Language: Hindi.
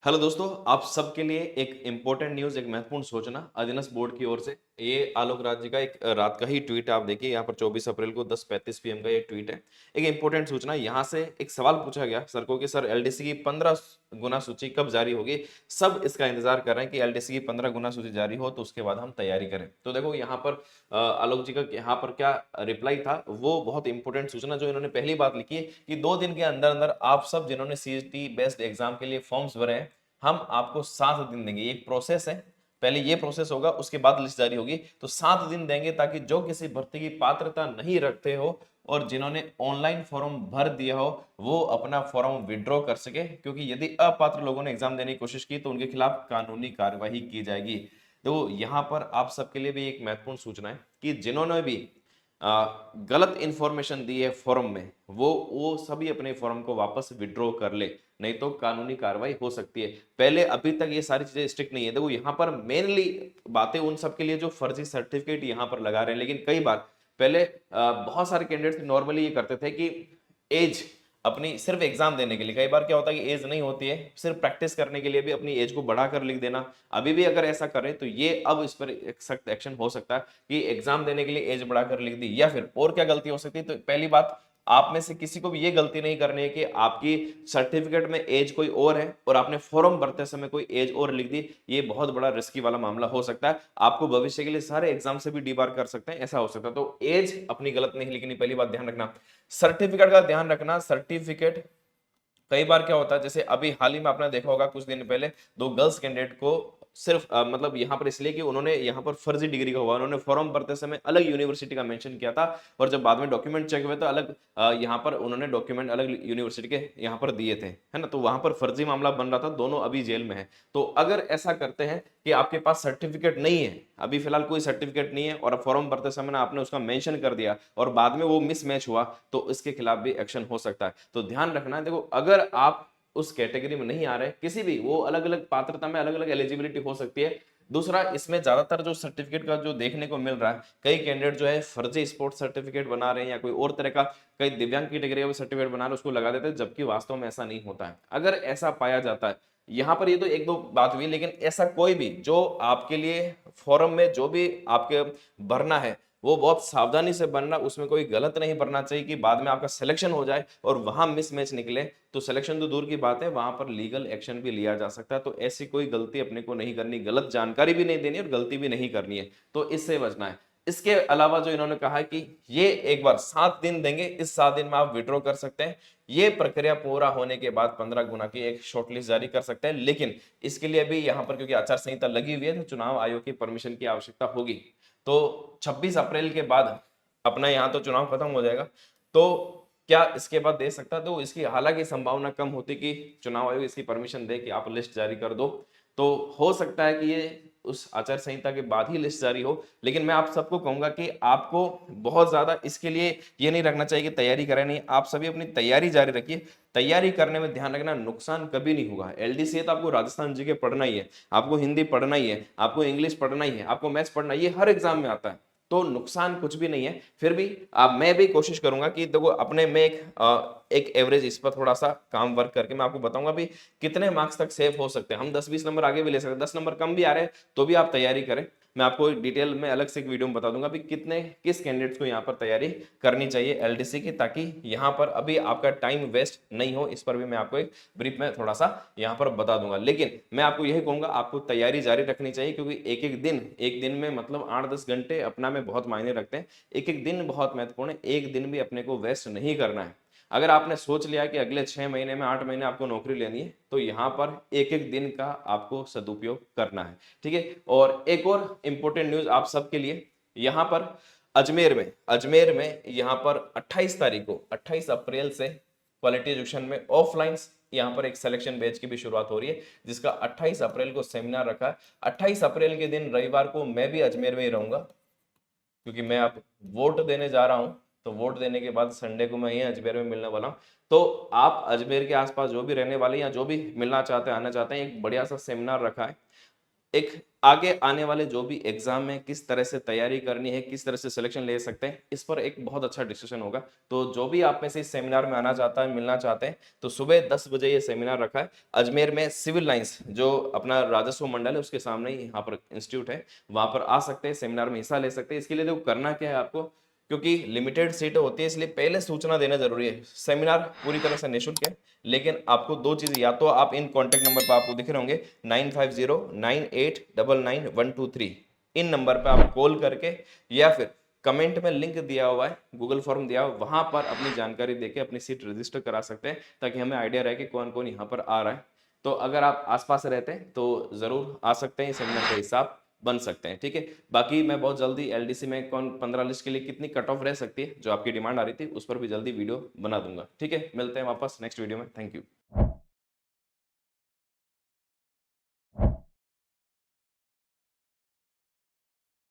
हेलो दोस्तों, आप सबके लिए एक इम्पोर्टेंट न्यूज़, एक महत्वपूर्ण सूचना अधीनस्थ बोर्ड की ओर से। ये आलोक राज जी का एक रात का ही ट्वीट है। आप देखिए यहाँ पर 24 अप्रैल को 10:35 पीएम का ये ट्वीट है। एक इम्पोर्टेंट सूचना, यहाँ से एक सवाल पूछा गया सर को कि सर एलडीसी की 15 गुना सूची कब जारी होगी। सब इसका इंतजार कर रहे हैं कि एलडीसी की 15 गुना सूची जारी हो तो उसके बाद हम तैयारी करें। तो देखो यहाँ पर आलोक जी का यहाँ पर क्या रिप्लाई था, वो बहुत इंपॉर्टेंट सूचना जो इन्होंने पहली बात लिखी है कि 2 दिन के अंदर अंदर आप सब जिन्होंने सीईटी बेस्ड एग्जाम के लिए फॉर्म्स भरे हैं, हम आपको 7 दिन देंगे। ये एक प्रोसेस है, पहले ये प्रोसेस होगा, उसके बाद लिस्ट जारी होगी। तो 7 दिन देंगे ताकि जो किसी भर्ती की पात्रता नहीं रखते हो और जिन्होंने ऑनलाइन फॉर्म भर दिया हो वो अपना फॉर्म विड्रॉ कर सके, क्योंकि यदि अपात्र लोगों ने एग्जाम देने की कोशिश की तो उनके खिलाफ कानूनी कार्यवाही की जाएगी। तो यहाँ पर आप सबके लिए भी एक महत्वपूर्ण सूचना है कि जिन्होंने भी गलत इंफॉर्मेशन दी है फॉर्म में, वो सभी अपने फॉर्म को वापस विड्रॉ कर ले, नहीं तो कानूनी कार्रवाई हो सकती है। पहले अभी तक ये सारी चीजें स्ट्रिक्ट नहीं है। देखो यहाँ पर मेनली बातें उन सब के लिए जो फर्जी सर्टिफिकेट यहाँ पर लगा रहे हैं, लेकिन कई बार पहले बहुत सारे कैंडिडेट्स नॉर्मली ये करते थे कि एज अपनी सिर्फ एग्जाम देने के लिए, कई बार क्या होता है कि एज नहीं होती है, सिर्फ प्रैक्टिस करने के लिए भी अपनी एज को बढ़ाकर लिख देना। अभी भी अगर ऐसा करें तो ये अब इस पर एक सख्त एक्शन हो सकता है कि एग्जाम देने के लिए एज बढ़ाकर लिख दी। या फिर और क्या गलती हो सकती है, तो पहली बात, आप में से किसी को भी ये गलती नहीं करनी है कि आपकी सर्टिफिकेट में एज कोई और है और आपने फॉर्म भरते समय कोई एज और लिख दी। ये बहुत बड़ा रिस्की वाला मामला हो सकता है, आपको भविष्य के लिए सारे एग्जाम से भी डीबार कर सकते हैं, ऐसा हो सकता है। तो एज अपनी गलत नहीं लिखनी, पहली बात ध्यान रखना। सर्टिफिकेट का ध्यान रखना, सर्टिफिकेट कई बार क्या होता है, जैसे अभी हाल ही में आपने देखा होगा कुछ दिन पहले 2 गर्ल्स कैंडिडेट को सिर्फ मतलब यहाँ पर इसलिए कि उन्होंने यहाँ पर फर्जी डिग्री का हुआ, उन्होंने फॉर्म भरते समय अलग यूनिवर्सिटी का मेंशन किया था और जब बाद में डॉक्यूमेंट चेक हुए तो अलग यहाँ पर उन्होंने डॉक्यूमेंट अलग यूनिवर्सिटी के यहाँ पर दिए थे, है ना। तो वहां पर फर्जी मामला बन रहा था, दोनों अभी जेल में है। तो अगर ऐसा करते हैं कि आपके पास सर्टिफिकेट नहीं है, अभी फिलहाल कोई सर्टिफिकेट नहीं है और फॉर्म भरते समय ना आपने उसका मेंशन कर दिया और बाद में वो मिसमैच हुआ, तो इसके खिलाफ भी एक्शन हो सकता है। तो ध्यान रखना है। देखो अगर आप उस कैटेगरी में नहीं आ रहे, किसी भी, वो अलग अलग पात्रता में अलग अलग एलिजिबिलिटी हो सकती है। दूसरा, इसमें ज्यादातर जो सर्टिफिकेट का जो देखने को मिल रहा है, कई कैंडिडेट जो है फर्जी स्पोर्ट्स सर्टिफिकेट बना रहे हैं या कोई और तरह का, कई दिव्यांग कैटेगरी का सर्टिफिकेट बना रहे हैं, उसको लगा देते हैं, जबकि वास्तव में ऐसा नहीं होता है। अगर ऐसा पाया जाता है, यहाँ पर ये तो एक दो बात हुई, लेकिन ऐसा कोई भी जो आपके लिए फॉर्म में जो भी आपके भरना है वो बहुत सावधानी से बनना, उसमें कोई गलत नहीं भरना चाहिए कि बाद में आपका सिलेक्शन हो जाए और वहां मिसमैच निकले तो सिलेक्शन तो दूर की बात है, वहां पर लीगल एक्शन भी लिया जा सकता है। तो ऐसी कोई गलती अपने को नहीं करनी, गलत जानकारी भी नहीं देनी और गलती भी नहीं करनी है, तो इससे बचना है। इसके अलावा जो इन्होंने कहा है कि ये एक बार 7 दिन देंगे, इस 7 दिन में आप विड्रॉ कर सकते हैं। ये प्रक्रिया पूरा होने के बाद 15 गुना की एक शॉर्टलिस्ट जारी कर सकते हैं, लेकिन इसके लिए भी यहाँ पर क्योंकि आचार संहिता लगी हुई है तो चुनाव आयोग की परमिशन की आवश्यकता होगी। तो 26 अप्रैल के बाद अपना यहाँ तो चुनाव खत्म हो जाएगा, तो क्या इसके बाद दे सकता है, तो इसकी हालांकि संभावना कम होती कि चुनाव आयोग इसकी परमिशन दे कि आप लिस्ट जारी कर दो। तो हो सकता है कि ये उस आचार संहिता के बाद ही लिस्ट जारी हो, लेकिन मैं आप सबको कहूंगा कि आपको बहुत ज्यादा इसके लिए ये नहीं रखना चाहिए कि तैयारी करें, नहीं, आप सभी अपनी तैयारी जारी रखिए। तैयारी करने में ध्यान रखना, नुकसान कभी नहीं होगा। एलडीसी है तो आपको राजस्थान जी के पढ़ना ही है, आपको हिंदी पढ़ना ही है, आपको इंग्लिश पढ़ना ही है, आपको मैथ्स पढ़ना है, ये हर एग्जाम में आता है, तो नुकसान कुछ भी नहीं है। फिर भी मैं भी कोशिश करूंगा कि देखो अपने में एक एवरेज इस पर थोड़ा सा काम वर्क करके मैं आपको बताऊंगा भी कितने मार्क्स तक सेफ हो सकते हैं। हम 10-20 नंबर आगे भी ले सकते हैं, 10 नंबर कम भी आ रहे हैं तो भी आप तैयारी करें। मैं आपको डिटेल में अलग से एक वीडियो में बता दूंगा भी कितने किस कैंडिडेट्स को यहाँ पर तैयारी करनी चाहिए एलडीसी की, ताकि यहाँ पर अभी आपका टाइम वेस्ट नहीं हो। इस पर भी मैं आपको एक ब्रीफ में थोड़ा सा यहाँ पर बता दूंगा, लेकिन मैं आपको यही कहूंगा आपको तैयारी जारी रखनी चाहिए, क्योंकि एक दिन में मतलब 8-10 घंटे अपना में बहुत मायने रखते हैं। एक दिन बहुत महत्वपूर्ण है, एक दिन भी अपने को वेस्ट नहीं करना है। अगर आपने सोच लिया कि अगले 6 महीने में 8 महीने आपको नौकरी लेनी है, तो यहाँ पर एक दिन का आपको सदुपयोग करना है, ठीक है। और एक और इंपॉर्टेंट न्यूज आप सबके लिए, यहाँ पर अजमेर में यहाँ पर 28 तारीख को 28 अप्रैल से क्वालिटी एजुकेशन में ऑफलाइन यहाँ पर एक सिलेक्शन बैच की भी शुरुआत हो रही है, जिसका 28 अप्रैल को सेमिनार रखा है। 28 अप्रैल के दिन रविवार को मैं भी अजमेर में ही रहूंगा, क्योंकि मैं अब वोट देने जा रहा हूं। तो वोट देने के बाद संडे को मैं यहीं अजमेर में मिलने वाला हूं। तो आप अजमेर के आसपास जो भी रहने वाले या जो भी मिलना चाहते हैं, आना चाहते हैं, एक बढ़िया सा सेमिनार रखा है। एक आगे आने वाले जो भी एग्जाम में किस तरह से तैयारी करनी है, किस तरह से सिलेक्शन ले सकते हैं, इस पर एक बहुत अच्छा डिस्कशन होगा। तो जो भी आप में से इस सेमिनार में आना चाहता है, मिलना चाहते हैं, तो सुबह 10 बजे ये सेमिनार रखा है अजमेर में, सिविल लाइंस जो अपना राजस्व मंडल है उसके सामने ही यहाँ पर इंस्टीट्यूट है, वहां पर आ सकते हैं, सेमिनार में हिस्सा ले सकते हैं। इसके लिए देखो करना क्या है आपको, क्योंकि लिमिटेड सीटें होती है इसलिए पहले सूचना देना जरूरी है। सेमिनार पूरी तरह से निःशुल्क है, लेकिन आपको दो चीजें, या तो आप इन कॉन्टेक्ट नंबर पर आपको दिख रहे होंगे 9509899123, इन नंबर पे आप कॉल करके, या फिर कमेंट में लिंक दिया हुआ है, गूगल फॉर्म दिया हुआ है, वहां पर अपनी जानकारी देके अपनी सीट रजिस्टर करा सकते हैं, ताकि हमें आइडिया रहे कि कौन कौन यहाँ पर आ रहा है। तो अगर आप आसपास रहते हैं तो जरूर आ सकते हैं, सेमिनार का हिसाब बन सकते हैं, ठीक है। बाकी मैं बहुत जल्दी एलडीसी में कौन 15 लिस्ट के लिए कितनी कट ऑफ रह सकती है, जो आपकी डिमांड आ रही थी, उस पर भी जल्दी वीडियो बना दूंगा, ठीक है। मिलते हैं वापस नेक्स्ट वीडियो में, थैंक यू।